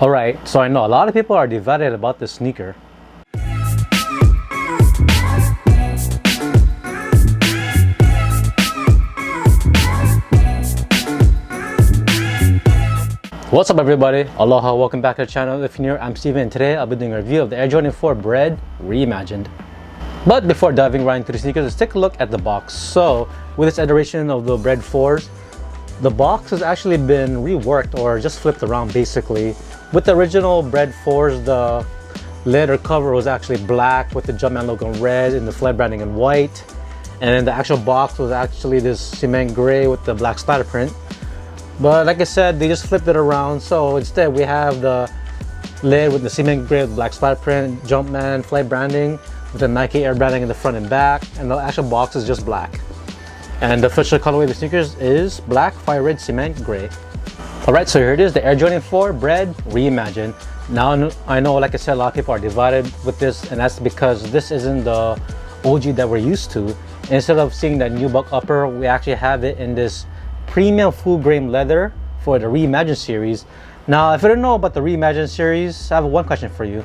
Alright, so I know a lot of people are divided about this sneaker. What's up everybody, aloha, welcome back to the channel. If you're new, I'm Steven, and today I'll be doing a review of the Air Jordan 4 Bred Reimagined. But before diving right into the sneakers, let's take a look at the box. So with this iteration of the Bred 4s, the box has actually been reworked or just flipped around basically. With the original Bred 4s, the lid or cover was actually black with the Jumpman logo in red and the flag branding in white. And then the actual box was actually this cement gray with the black splatter print. But like I said, they just flipped it around. So instead we have the lid with the cement gray with black splatter print, Jumpman flag branding with the Nike Air branding in the front and back. And the actual box is just black. And the official colorway of the sneakers is black, fire red, cement gray. Alright, so here it is, the Air Jordan 4 Bred Reimagined. Now I know, like I said, a lot of people are divided with this, and that's because this isn't the OG that we're used to. Instead of seeing that nubuck upper, we actually have it in this premium full grain leather for the Reimagined series. Now, if you don't know about the Reimagined series, I have one question for you.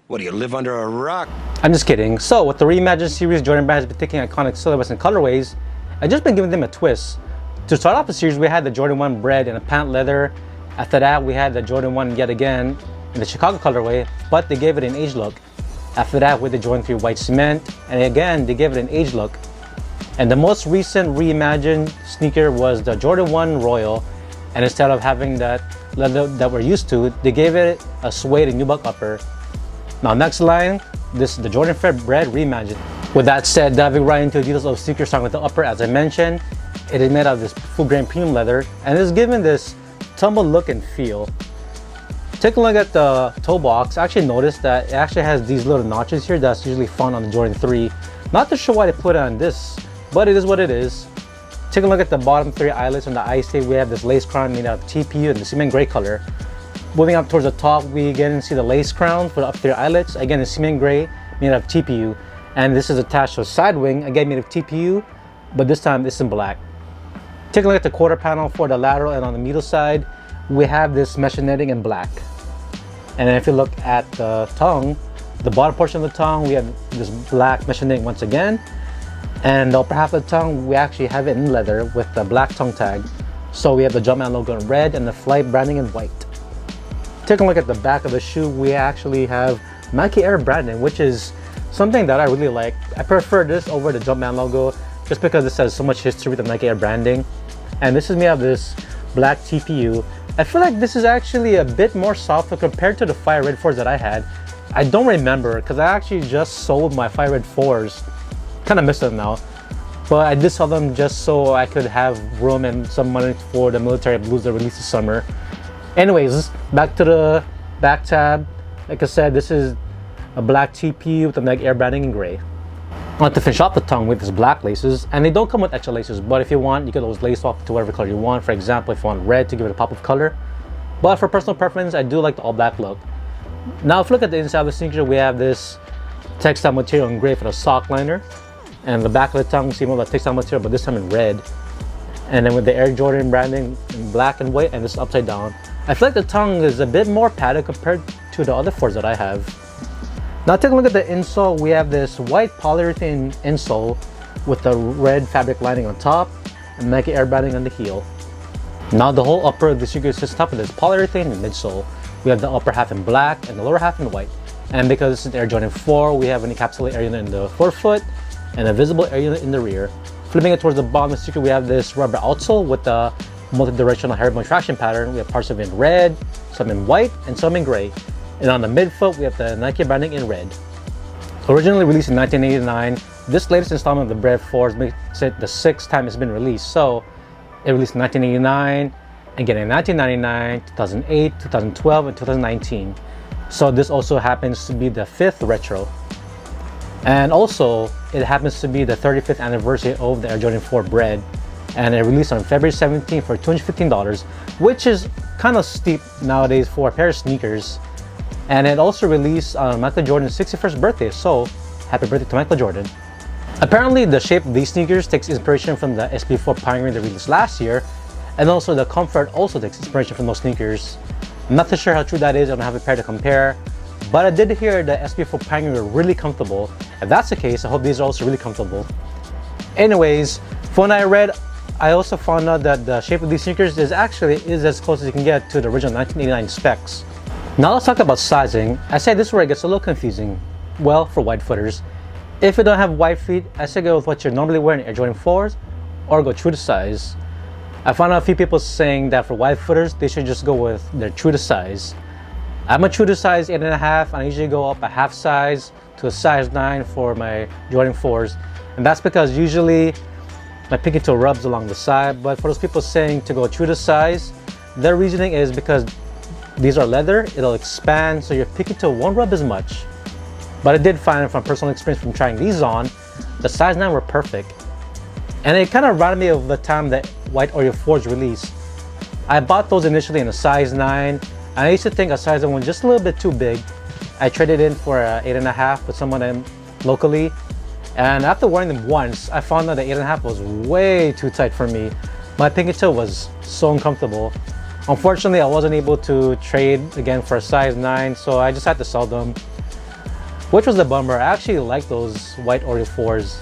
What, do you live under a rock? I'm just kidding. So with the Reimagined series, Jordan Brand has been taking iconic silhouettes and colorways and just been giving them a twist. To start off the series, we had the Jordan 1 Bred in a pant leather. After that, we had the Jordan 1 yet again in the Chicago colorway, but they gave it an age look. After that, with the Jordan 3 white cement, and again, they gave it an age look. And the most recent Reimagined sneaker was the Jordan 1 Royal, and instead of having that leather that we're used to, they gave it a suede and nubuck upper. Now next line, this is the Jordan 4 Bred Reimagined. With that said, diving right into the details of the sneaker, starting with the upper, as I mentioned, it is made out of this full grain premium leather and is given this tumble look and feel. Take a look at the toe box. I actually noticed that it actually has these little notches here that's usually found on the Jordan 3. Not too sure why they put it on this, but it is what it is. Take a look at the bottom 3 eyelets on the eye state. We have this lace crown made out of TPU in the cement gray color. Moving up towards the top, we again see the lace crown for the up 3 eyelets, again in cement gray made out of TPU. And this is attached to a side wing, again made of TPU, but this time it's in black. Take a look at the quarter panel for the lateral, and on the middle side, we have this mesh netting in black. And then if you look at the tongue, the bottom portion of the tongue, we have this black mesh netting once again. And the upper half of the tongue, we actually have it in leather with the black tongue tag. So we have the Jumpman logo in red and the flight branding in white. Take a look at the back of the shoe, we actually have Nike Air branding, which is something that I really like. I prefer this over the Jumpman logo just because this has so much history with the Nike Air branding. And this is made of this black TPU. I feel like this is actually a bit more softer compared to the Fire Red 4s that I had. I don't remember because I actually just sold my Fire Red 4s. Kind of miss them now. But I did sell them just so I could have room and some money for the military blues that released this summer. Anyways, back to the back tab. Like I said, this is a black TPU with the Nike Air branding in gray. I want to finish off the tongue with these black laces, and they don't come with extra laces, but if you want, you can always lace off to whatever color you want. For example, if you want red to give it a pop of color. But for personal preference, I do like the all black look. Now if you look at the inside of the sneaker, we have this textile material in gray for the sock liner, and the back of the tongue, see more of the textile material, but this time in red. And then with the Air Jordan branding in black and white, and this upside down. I feel like the tongue is a bit more padded compared to the other 4s that I have. Now take a look at the insole. We have this white polyurethane insole with the red fabric lining on top and Nike Air branding on the heel. Now the whole upper of the sneaker sits top of this polyurethane and midsole. We have the upper half in black and the lower half in white. And because this is the Air Jordan 4, we have an encapsulated air unit in the forefoot and a visible air unit in the rear. Flipping it towards the bottom of the sneaker, we have this rubber outsole with the multi-directional herringbone traction pattern. We have parts of it in red, some in white, and some in gray. And on the midfoot, we have the Nike branding in red. Originally released in 1989, this latest installment of the Bred 4s makes it the 6th time it's been released. So it released in 1989, again in 1999, 2008, 2012, and 2019. So this also happens to be the 5th retro. And also, it happens to be the 35th anniversary of the Air Jordan 4 Bred. And it released on February 17 for $215, which is kind of steep nowadays for a pair of sneakers. And it also released on Michael Jordan's 61st birthday, so happy birthday to Michael Jordan. Apparently, the shape of these sneakers takes inspiration from the SB4 Pioneer they released last year, and also the comfort also takes inspiration from those sneakers. I'm not too sure how true that is. I don't have a pair to compare. But I did hear the SB4 Preimium were really comfortable. If that's the case, I hope these are also really comfortable. Anyways, from what I read, I also found out that the shape of these sneakers is as close as you can get to the original 1989 specs. Now let's talk about sizing. I say this is where it gets a little confusing. Well, for wide footers. If you don't have wide feet, I say go with what you're normally wearing, Air Jordan 4s, or go true to size. I found out a few people saying that for wide footers, they should just go with their true to size. I'm a true to size 8.5, and I usually go up a half size to a size 9 for my Jordan 4s. And that's because usually my pinky toe rubs along the side. But for those people saying to go true to size, their reasoning is because these are leather, it'll expand so your pinky toe won't rub as much. But I did find from personal experience from trying these on, the size 9 were perfect. And it kind of reminded me of the time that white Oreo 4s released. I bought those initially in a size 9. I used to think a size 1 was just a little bit too big. I traded in for an 8.5 with someone locally. And after wearing them once, I found out the 8.5 was way too tight for me. My pinky toe was so uncomfortable. Unfortunately, I wasn't able to trade again for a size 9, so I just had to sell them. Which was a bummer. I actually like those white Oreo 4s.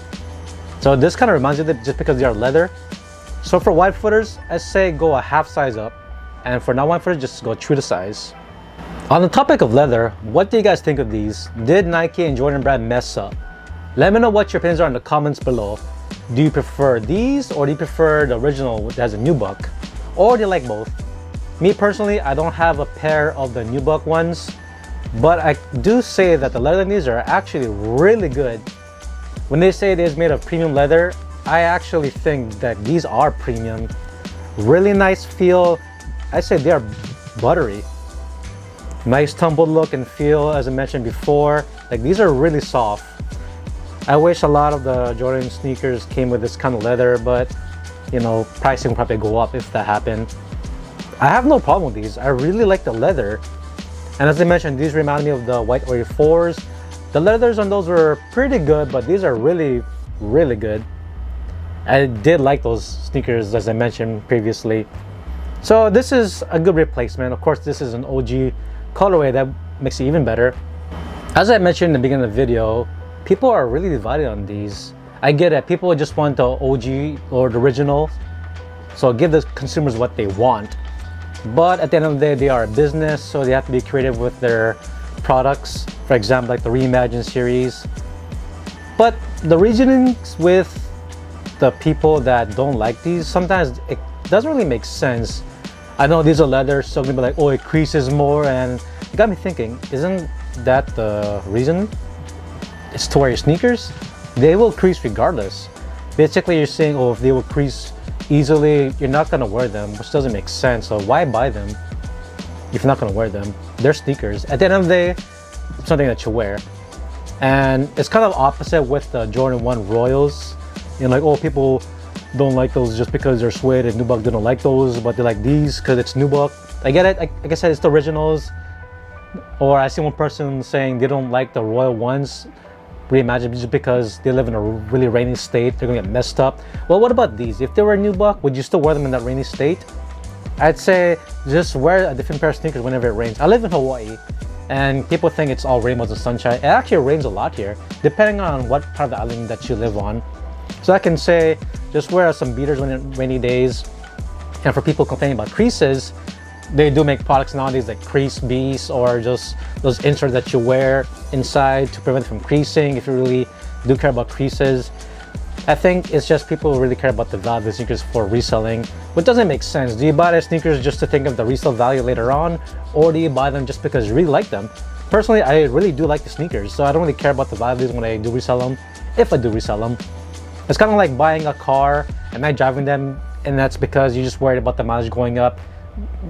So this kind of reminds me of it just because they are leather. So for wide footers, I say go a half size up. And for non-wide footers, just go true to size. On the topic of leather, what do you guys think of these? Did Nike and Jordan Brand mess up? Let me know what your opinions are in the comments below. Do you prefer these, or do you prefer the original that has a nubuck? Or do you like both? Me personally, I don't have a pair of the nubuck ones, but I do say that the leather in these are actually really good. When they say it is made of premium leather, I actually think that these are premium. Really nice feel. I say they are buttery. Nice tumbled look and feel, as I mentioned before. Like, these are really soft. I wish a lot of the Jordan sneakers came with this kind of leather, but you know, pricing will probably go up if that happened. I have no problem with these. I really like the leather. And as I mentioned, these remind me of the white Oreo 4s. The leathers on those were pretty good, but these are really, really good. I did like those sneakers, as I mentioned previously. So this is a good replacement. Of course, this is an OG colorway that makes it even better. As I mentioned in the beginning of the video, people are really divided on these. I get it. People just want the OG or the original. So give the consumers what they want. But at the end of the day, they are a business, so they have to be creative with their products. For example, like the Reimagined series. But the reasonings with the people that don't like these, sometimes it doesn't really make sense. I know these are leather, so I'm gonna be like, oh, it creases more, and it got me thinking, isn't that the reason? It's to wear your sneakers? They will crease regardless. Basically, you're saying, oh, if they will crease easily, you're not gonna wear them, which doesn't make sense. So why buy them if you're not gonna wear them? They're sneakers. At the end of the day, it's something that you wear. And it's kind of opposite with the Jordan 1 Royals. You know, like, oh, people don't like those just because they're suede, and nubuck didn't like those, but they like these because it's nubuck. I get it. Like I said, it's the originals. Or I see one person saying they don't like the Royal ones reimagined just because they live in a really rainy state, they're gonna get messed up. Well, what about these? If they were nubuck, would you still wear them in that rainy state? I'd say just wear a different pair of sneakers whenever it rains. I live in Hawaii, and people think it's all rainbows and sunshine. It actually rains a lot here, depending on what part of the island that you live on. So I can say just wear some beaters when it's rainy days. And for people complaining about creases, they do make products nowadays like crease beads, or just those inserts that you wear inside to prevent from creasing if you really do care about creases. I think it's just people really care about the value of the sneakers for reselling, which doesn't make sense. Do you buy the sneakers just to think of the resale value later on, or do you buy them just because you really like them? Personally, I really do like the sneakers, so I don't really care about the value when I do resell them, if I do resell them. It's kind of like buying a car and not driving them, and that's because you're just worried about the mileage going up,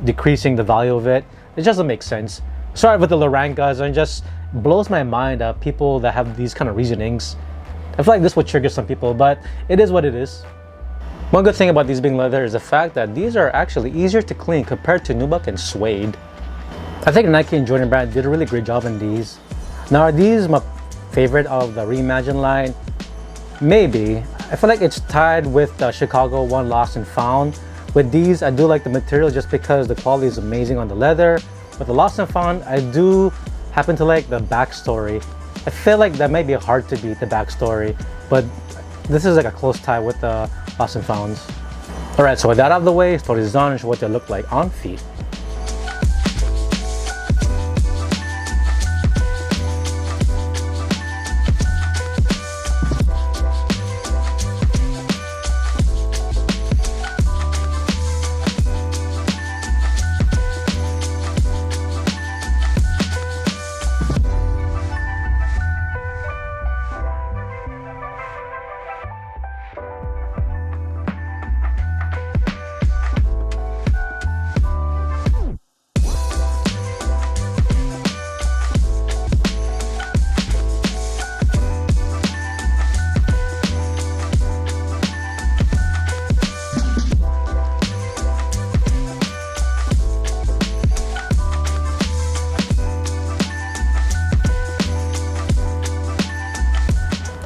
decreasing the value of it. It just doesn't make sense. Sorry with the Lorangas, and it just blows my mind that people that have these kind of reasonings. I feel like this would trigger some people, but it is what it is. One good thing about these being leather is the fact that these are actually easier to clean compared to nubuck and suede. I think Nike and Jordan Brand did a really great job in these. Now, are these my favorite of the Reimagined line? Maybe. I feel like it's tied with the Chicago one Lost and Found. With these, I do like the material just because the quality is amazing on the leather. with the Lost and Found, I do happen to like the backstory. I feel like that might be hard to beat, the backstory, but this is like a close tie with the Lost and Founds. Alright, so with that out of the way, let's put these on and show what they look like on feet.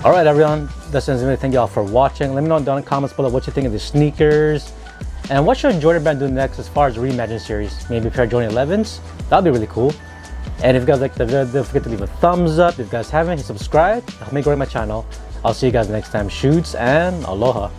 Alright everyone, that's it. Thank y'all for watching. Let me know down in the comments below what you think of the sneakers. And what should Jordan Brand do next as far as the Reimagined series? Maybe a pair of Jordan 11s? That'd be really cool. And if you guys like the video, don't forget to leave a thumbs up. If you guys haven't, hit subscribe. Help me grow my channel. I'll see you guys next time. Shoots and aloha.